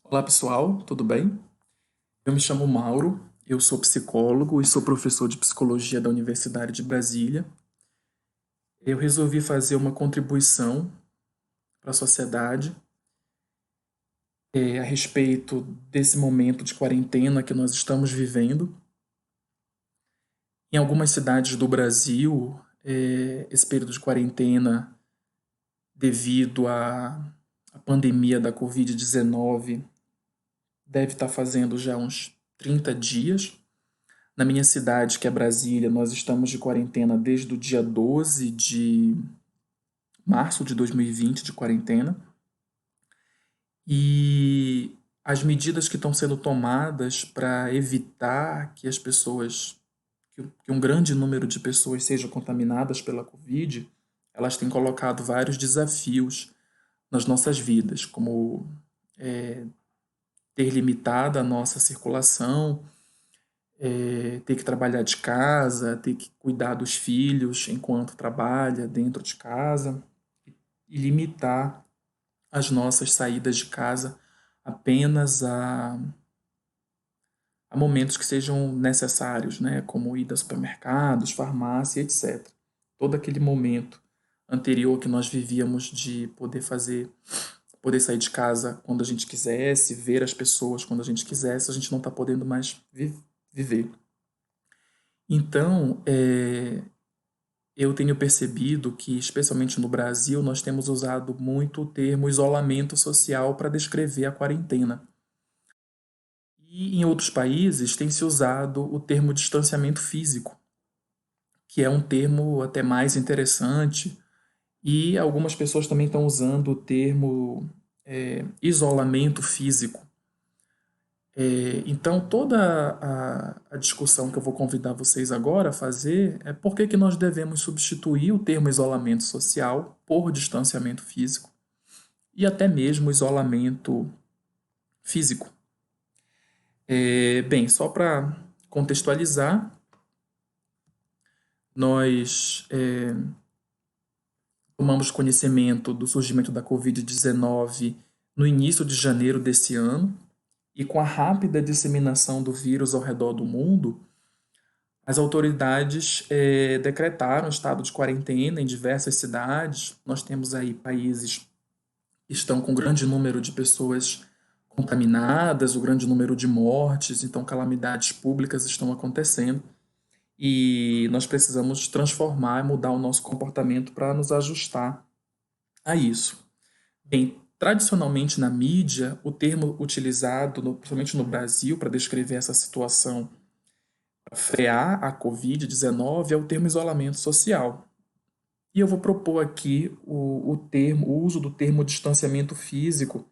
Olá pessoal, tudo bem? Eu me chamo Mauro, eu sou psicólogo e sou professor de psicologia da Universidade de Brasília. Eu resolvi fazer uma contribuição para a sociedade a respeito desse momento de quarentena que nós estamos vivendo. Em algumas cidades do Brasil, esse período de quarentena, devido à pandemia da Covid-19, deve estar fazendo já uns 30 dias. Na minha cidade, que é Brasília, nós estamos de quarentena desde o dia 12 de março de 2020, de quarentena. E as medidas que estão sendo tomadas para evitar que as pessoas, que um grande número de pessoas sejam contaminadas pela Covid, elas têm colocado vários desafios nas nossas vidas, como ter limitada a nossa circulação, ter que trabalhar de casa, ter que cuidar dos filhos enquanto trabalha dentro de casa e limitar as nossas saídas de casa apenas a momentos que sejam necessários, né, como ir a supermercados, farmácia, etc. Todo aquele momento anterior que nós vivíamos de poder sair de casa quando a gente quisesse, ver as pessoas quando a gente quisesse, a gente não está podendo mais viver. Então, eu tenho percebido que, especialmente no Brasil, nós temos usado muito o termo isolamento social para descrever a quarentena. E em outros países tem se usado o termo distanciamento físico, que é um termo até mais interessante, e algumas pessoas também estão usando o termo isolamento físico. Então, toda a discussão que eu vou convidar vocês agora a fazer é por que nós devemos substituir o termo isolamento social por distanciamento físico e até mesmo isolamento físico. Bem, só para contextualizar, nós tomamos conhecimento do surgimento da Covid-19 no início de janeiro desse ano, e com a rápida disseminação do vírus ao redor do mundo, as autoridades decretaram estado de quarentena em diversas cidades. Nós temos aí países que estão com grande número de pessoas contaminadas, o grande número de mortes, então calamidades públicas estão acontecendo e nós precisamos transformar, mudar o nosso comportamento para nos ajustar a isso. Bem, tradicionalmente na mídia, o termo utilizado, principalmente no Brasil, para descrever essa situação, para frear a Covid-19, é o termo isolamento social. E eu vou propor aqui o uso do termo distanciamento físico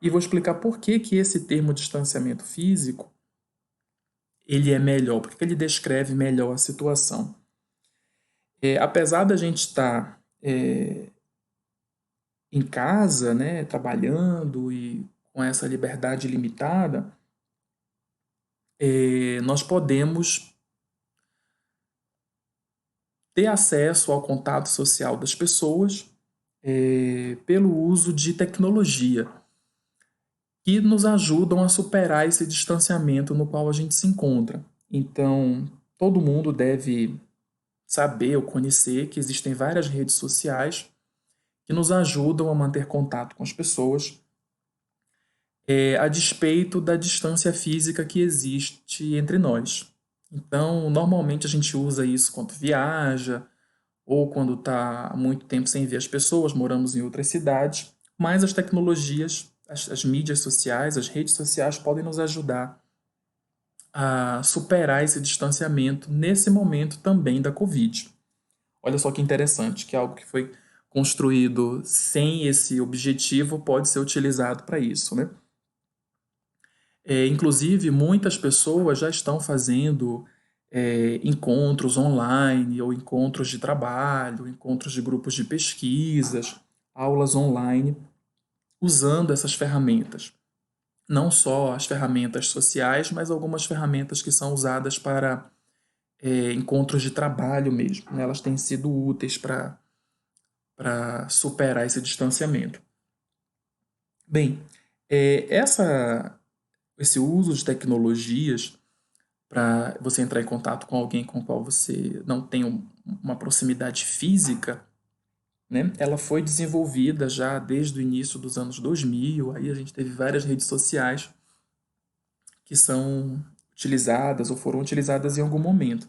e vou explicar por que esse termo distanciamento físico ele é melhor, porque ele descreve melhor a situação. Apesar da gente estar em casa, né, trabalhando e com essa liberdade limitada, nós podemos ter acesso ao contato social das pessoas pelo uso de tecnologia que nos ajudam a superar esse distanciamento no qual a gente se encontra. Então, todo mundo deve saber ou conhecer que existem várias redes sociais que nos ajudam a manter contato com as pessoas, a despeito da distância física que existe entre nós. Então, normalmente a gente usa isso quando viaja ou quando está há muito tempo sem ver as pessoas, moramos em outras cidades, mas as tecnologias, as mídias sociais, as redes sociais podem nos ajudar a superar esse distanciamento nesse momento também da Covid. Olha só que interessante, que algo que foi construído sem esse objetivo pode ser utilizado para isso, né? Inclusive, muitas pessoas já estão fazendo encontros online ou encontros de trabalho, encontros de grupos de pesquisas, aulas online, usando essas ferramentas. Não só as ferramentas sociais, mas algumas ferramentas que são usadas para encontros de trabalho mesmo, né? Elas têm sido úteis para superar esse distanciamento. Bem, Esse uso de tecnologias para você entrar em contato com alguém com o qual você não tem uma proximidade física, né? Ela foi desenvolvida já desde o início dos anos 2000. Aí a gente teve várias redes sociais que são utilizadas ou foram utilizadas em algum momento.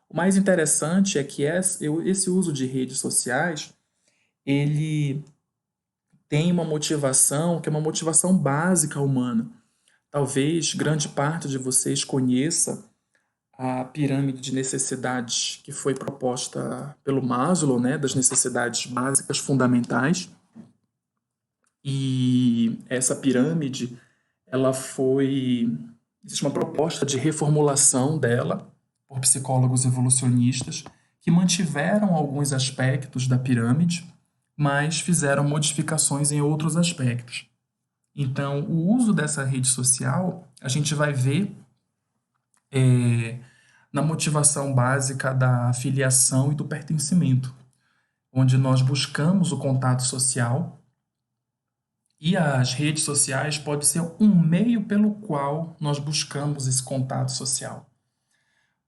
O mais interessante é que esse uso de redes sociais, ele tem uma motivação que é uma motivação básica humana. Talvez grande parte de vocês conheça a pirâmide de necessidades que foi proposta pelo Maslow, né, das necessidades básicas fundamentais. E essa pirâmide, ela foi existe uma proposta de reformulação dela por psicólogos evolucionistas que mantiveram alguns aspectos da pirâmide, mas fizeram modificações em outros aspectos. Então, o uso dessa rede social, a gente vai ver na motivação básica da filiação e do pertencimento, onde nós buscamos o contato social e as redes sociais podem ser um meio pelo qual nós buscamos esse contato social.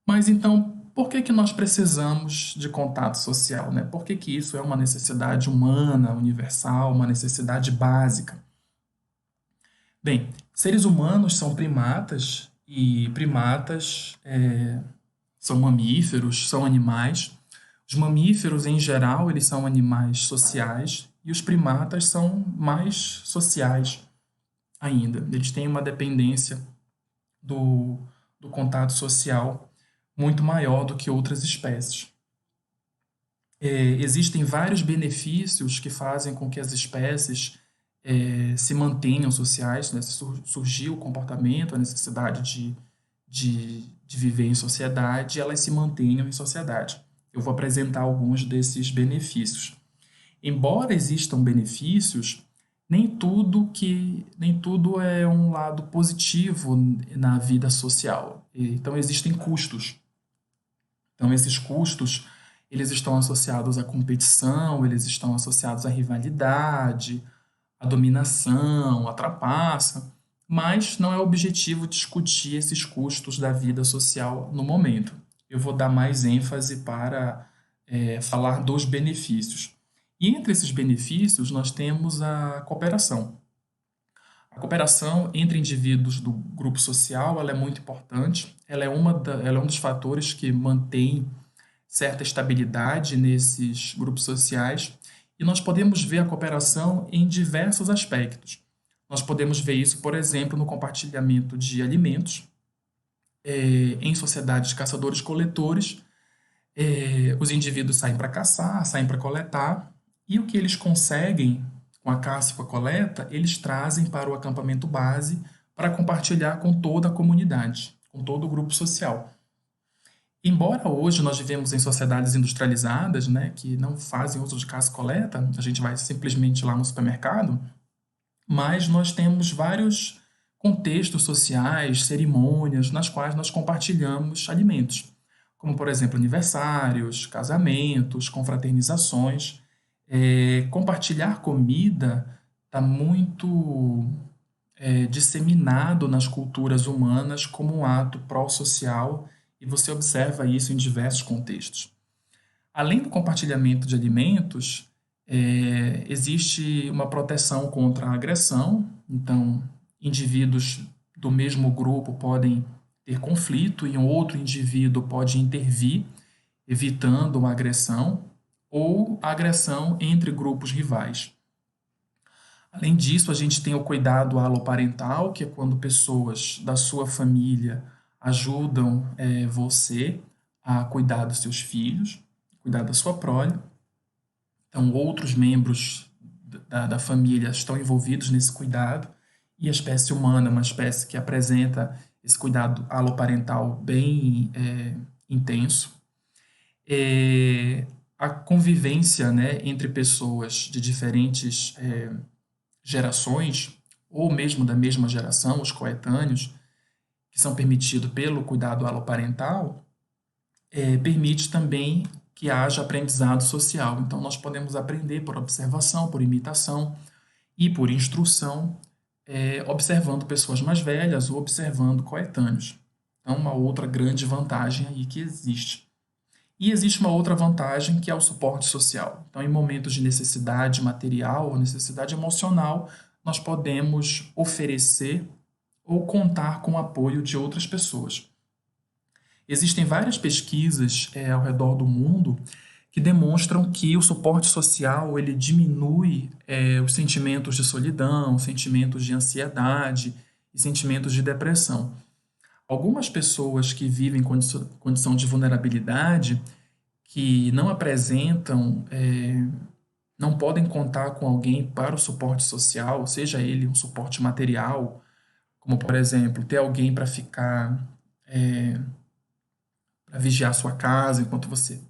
Mas então, por que que nós precisamos de contato social, né? Por que que isso é uma necessidade humana, universal, uma necessidade básica? Bem, seres humanos são primatas e primatas são mamíferos, são animais. Os mamíferos, em geral, eles são animais sociais e os primatas são mais sociais ainda. Eles têm uma dependência do, do contato social muito maior do que outras espécies. Existem vários benefícios que fazem com que as espécies se mantenham sociais, né? Surgiu o comportamento, a necessidade de viver em sociedade, e elas se mantenham em sociedade. Eu vou apresentar alguns desses benefícios. Embora existam benefícios, nem tudo é um lado positivo na vida social. Então existem custos. Então esses custos, eles estão associados à competição, eles estão associados à rivalidade, à dominação, à trapaça, mas não é objetivo discutir esses custos da vida social no momento. Eu vou dar mais ênfase para falar dos benefícios. E entre esses benefícios, nós temos a cooperação. A cooperação entre indivíduos do grupo social, ela é muito importante. Ela é um dos fatores que mantém certa estabilidade nesses grupos sociais. E nós podemos ver a cooperação em diversos aspectos. Nós podemos ver isso, por exemplo, no compartilhamento de alimentos, em sociedades de caçadores-coletores. Os indivíduos saem para caçar, saem para coletar, e o que eles conseguem com a caça e com a coleta, eles trazem para o acampamento base para compartilhar com toda a comunidade, com todo o grupo social. Embora hoje nós vivemos em sociedades industrializadas, né, que não fazem uso de caça e coleta, a gente vai simplesmente lá no supermercado, mas nós temos vários contextos sociais, cerimônias, nas quais nós compartilhamos alimentos, como, por exemplo, aniversários, casamentos, confraternizações. Compartilhar comida está muito disseminado nas culturas humanas como um ato pró-social e você observa isso em diversos contextos. Além do compartilhamento de alimentos, existe uma proteção contra a agressão, então indivíduos do mesmo grupo podem ter conflito e um outro indivíduo pode intervir, evitando uma agressão ou agressão entre grupos rivais. Além disso, a gente tem o cuidado aloparental, que é quando pessoas da sua família ajudam você a cuidar dos seus filhos, cuidar da sua prole. Então, outros membros da família estão envolvidos nesse cuidado, e a espécie humana é uma espécie que apresenta esse cuidado aloparental bem intenso. A convivência, né, entre pessoas de diferentes gerações, ou mesmo da mesma geração, os coetâneos, que são permitidos pelo cuidado aloparental, permite também que haja aprendizado social. Então, nós podemos aprender por observação, por imitação e por instrução observando pessoas mais velhas ou observando coetâneos. Então, uma outra grande vantagem aí que existe. E existe uma outra vantagem que é o suporte social. Então, em momentos de necessidade material ou necessidade emocional, nós podemos oferecer ou contar com o apoio de outras pessoas. Existem várias pesquisas ao redor do mundo que demonstram que o suporte social ele diminui os sentimentos de solidão, sentimentos de ansiedade e sentimentos de depressão. Algumas pessoas que vivem em condição de vulnerabilidade, que não apresentam, não podem contar com alguém para o suporte social, seja ele um suporte material, como por exemplo, ter alguém para ficar, para vigiar sua casa enquanto você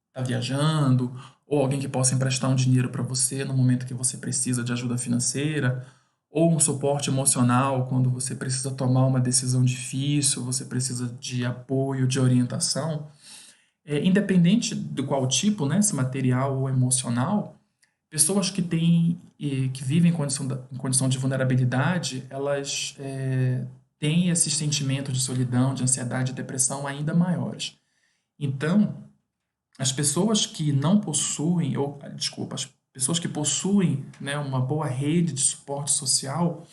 está viajando, ou alguém que possa emprestar um dinheiro para você no momento que você precisa de ajuda financeira, ou um suporte emocional quando você precisa tomar uma decisão difícil, você precisa de apoio, de orientação. Independente do qual tipo, né, se material ou emocional, pessoas que têm, que vivem em condição de vulnerabilidade, elas têm esses sentimentos de solidão, de ansiedade e depressão ainda maiores. Então, as pessoas que não possuem, ou, desculpa, as pessoas que possuem, né, uma boa rede de suporte social,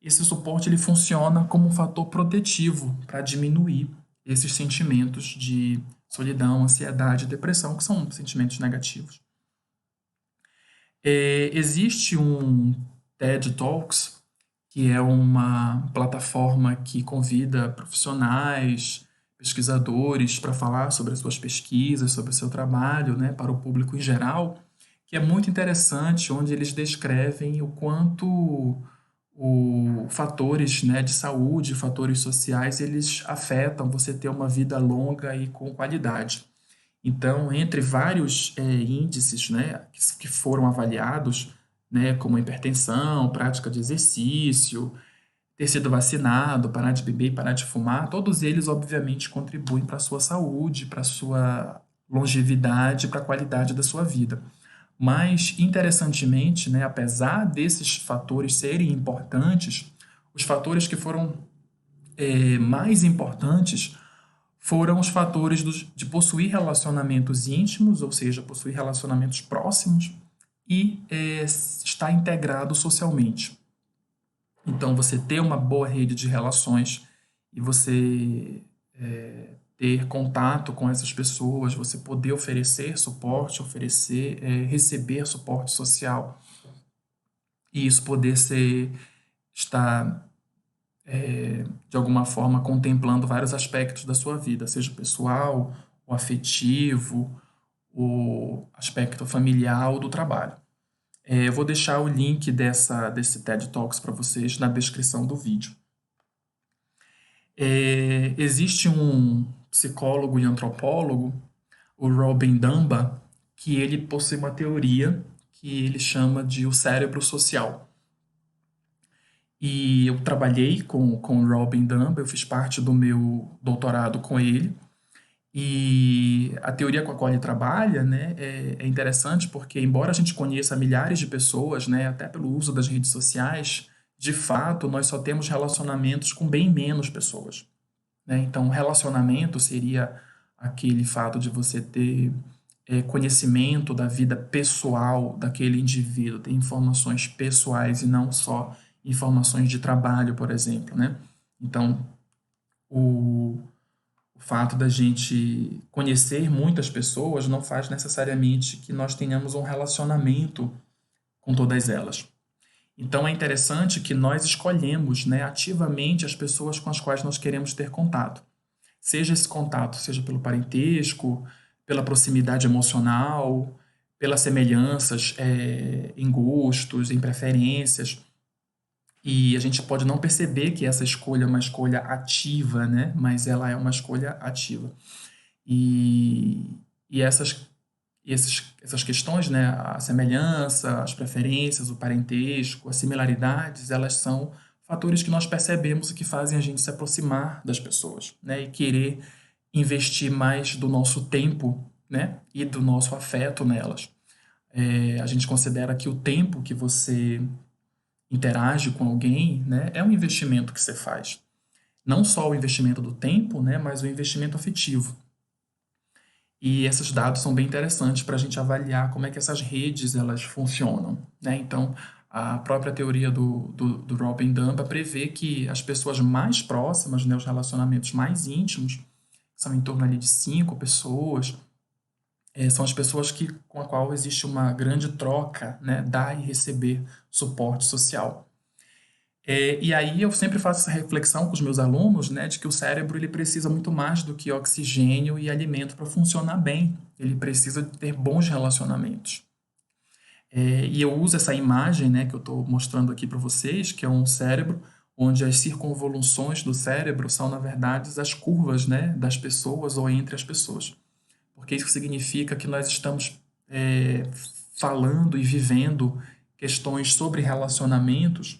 esse suporte ele funciona como um fator protetivo para diminuir esses sentimentos de solidão, ansiedade e depressão, que são sentimentos negativos. Existe um TED Talks, que é uma plataforma que convida profissionais, pesquisadores para falar sobre as suas pesquisas, sobre o seu trabalho, né, para o público em geral, que é muito interessante, onde eles descrevem o quanto fatores, né, de saúde, fatores sociais, eles afetam você ter uma vida longa e com qualidade. Então, entre vários índices, né, que foram avaliados, né, como hipertensão, prática de exercício, ter sido vacinado, parar de beber e parar de fumar, todos eles, obviamente, contribuem para a sua saúde, para a sua longevidade, para a qualidade da sua vida. Mas, interessantemente, né, apesar desses fatores serem importantes, os fatores que foram mais importantes foram os fatores de possuir relacionamentos íntimos, ou seja, possuir relacionamentos próximos e estar integrado socialmente. Então, você ter uma boa rede de relações e você ter contato com essas pessoas, você poder oferecer suporte, receber suporte social e isso poder estar de alguma forma contemplando vários aspectos da sua vida, seja pessoal, o afetivo, o aspecto familiar ou do trabalho. Eu vou deixar o link desse TED Talks para vocês na descrição do vídeo. Existe um psicólogo e antropólogo, o Robin Dunbar, que ele possui uma teoria que ele chama de o cérebro social. E eu trabalhei com o Robin Dunbar, eu fiz parte do meu doutorado com ele. E a teoria com a qual ele trabalha, né, é interessante porque, embora a gente conheça milhares de pessoas, né, até pelo uso das redes sociais, de fato, nós só temos relacionamentos com bem menos pessoas, né? Então, relacionamento seria aquele fato de você ter conhecimento da vida pessoal daquele indivíduo, ter informações pessoais e não só informações de trabalho, por exemplo, né? Então, o fato da gente conhecer muitas pessoas não faz necessariamente que nós tenhamos um relacionamento com todas elas. Então é interessante que nós escolhemos, né, ativamente as pessoas com as quais nós queremos ter contato. Seja esse contato, seja pelo parentesco, pela proximidade emocional, pelas semelhanças em gostos, em preferências. E a gente pode não perceber que essa escolha é uma escolha ativa, né? Mas ela é uma escolha ativa. E, e essas questões, né? A semelhança, as preferências, o parentesco, as similaridades, elas são fatores que nós percebemos e que fazem a gente se aproximar das pessoas, né? E querer investir mais do nosso tempo, né? E do nosso afeto nelas. A gente considera que o tempo que você interage com alguém, né, é um investimento que você faz. Não só o investimento do tempo, né, mas o investimento afetivo. E esses dados são bem interessantes para a gente avaliar como é que essas redes elas funcionam, né? Então, a própria teoria do Robin Dunbar prevê que as pessoas mais próximas, né, os relacionamentos mais íntimos, são em torno ali de 5 pessoas, são as pessoas com a qual existe uma grande troca, né, dar e receber suporte social. E aí eu sempre faço essa reflexão com os meus alunos, né, de que o cérebro ele precisa muito mais do que oxigênio e alimento para funcionar bem. Ele precisa ter bons relacionamentos. E eu uso essa imagem, né, que eu estou mostrando aqui para vocês, que é um cérebro onde as circunvoluções do cérebro são, na verdade, as curvas, né, das pessoas ou entre as pessoas. Porque isso significa que nós estamos falando e vivendo questões sobre relacionamentos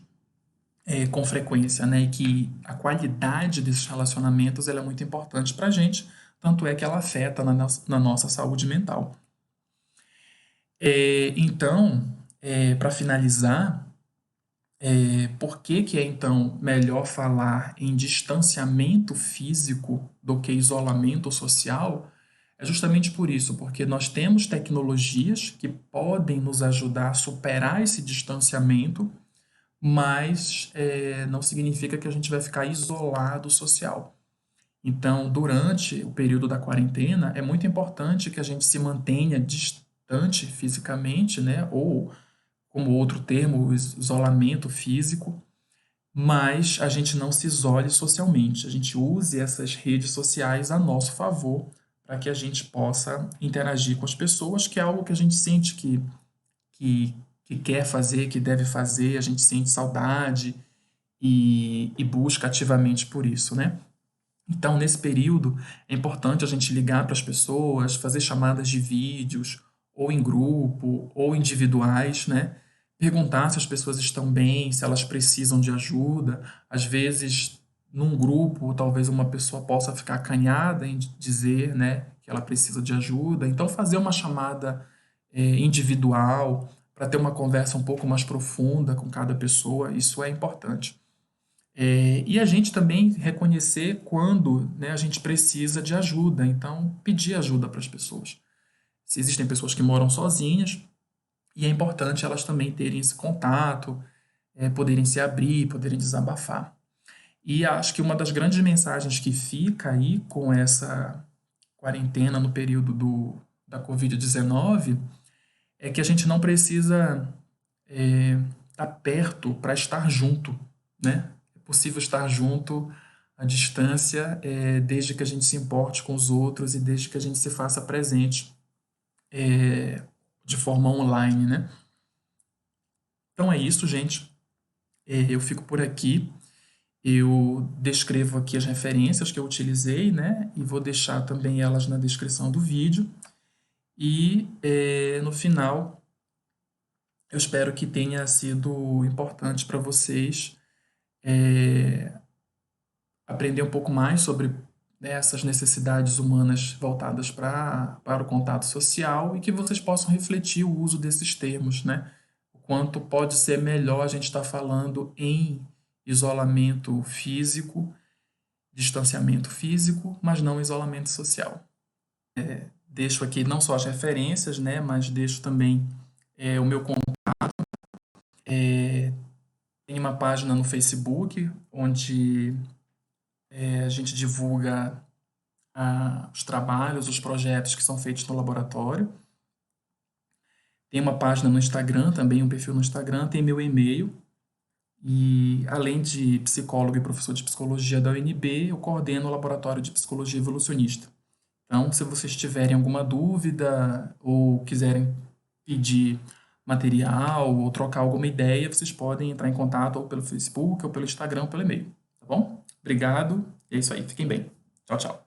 com frequência, né? E que a qualidade desses relacionamentos ela é muito importante para a gente, tanto é que ela afeta na nossa saúde mental. Então, para finalizar, por que é então melhor falar em distanciamento físico do que isolamento social? É justamente por isso, porque nós temos tecnologias que podem nos ajudar a superar esse distanciamento, mas não significa que a gente vai ficar isolado social. Então, durante o período da quarentena, é muito importante que a gente se mantenha distante fisicamente, né? Ou, como outro termo, o isolamento físico, mas a gente não se isole socialmente. A gente use essas redes sociais a nosso favor para que a gente possa interagir com as pessoas, que é algo que a gente sente que, que quer fazer, que deve fazer, a gente sente saudade e busca ativamente por isso, né? Então, nesse período, é importante a gente ligar para as pessoas, fazer chamadas de vídeos, ou em grupo, ou individuais, né? Perguntar se as pessoas estão bem, se elas precisam de ajuda. Às vezes, num grupo, talvez uma pessoa possa ficar acanhada em dizer, né, que ela precisa de ajuda. Então, fazer uma chamada, individual, para ter uma conversa um pouco mais profunda com cada pessoa, isso é importante. E a gente também reconhecer quando, né, a gente precisa de ajuda, então pedir ajuda para as pessoas. Se existem pessoas que moram sozinhas, e é importante elas também terem esse contato, poderem se abrir, poderem desabafar. E acho que uma das grandes mensagens que fica aí com essa quarentena no período da Covid-19 é que a gente não precisa estar perto para estar junto, né? É possível estar junto à distância, desde que a gente se importe com os outros e desde que a gente se faça presente de forma online, né? Então é isso, gente. Eu fico por aqui. Eu descrevo aqui as referências que eu utilizei, né? E vou deixar também elas na descrição do vídeo. E no final, eu espero que tenha sido importante para vocês aprender um pouco mais sobre, né, essas necessidades humanas voltadas para o contato social e que vocês possam refletir o uso desses termos, né? O quanto pode ser melhor a gente estar falando em isolamento físico, distanciamento físico, mas não isolamento social. Deixo aqui não só as referências, né, mas deixo também o meu contato. Tem uma página no Facebook onde a gente divulga os trabalhos, os projetos que são feitos no laboratório. Tem uma página no Instagram também, um perfil no Instagram, tem meu e-mail. E além de psicólogo e professor de psicologia da UNB, eu coordeno o laboratório de psicologia evolucionista. Então, se vocês tiverem alguma dúvida ou quiserem pedir material ou trocar alguma ideia, vocês podem entrar em contato ou pelo Facebook, ou pelo Instagram, ou pelo e-mail. Tá bom? Obrigado. É isso aí. Fiquem bem. Tchau, tchau.